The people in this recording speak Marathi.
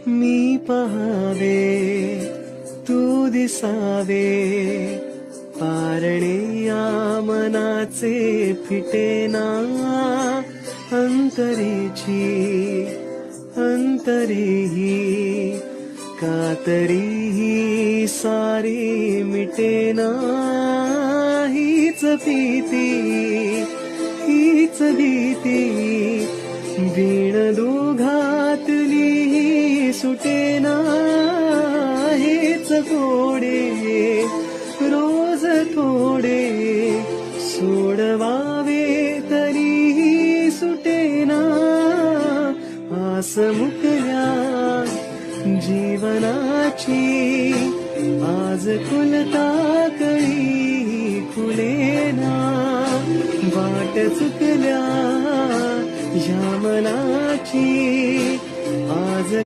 मी पहावे तू दिसावे, पारणे या मनाचे फिटेना, अंतरेची अंतरेही कातरीही सारी मिटेना. हीच भीती हीच भीती वीण दोघातली सुटेना. हेच थोडे रोज थोडे सोडवावे तरीही सुटेना. आस मुकल्या जीवनाची आज कुलताकळी फुलेना. वाट चुकल्या या मनाची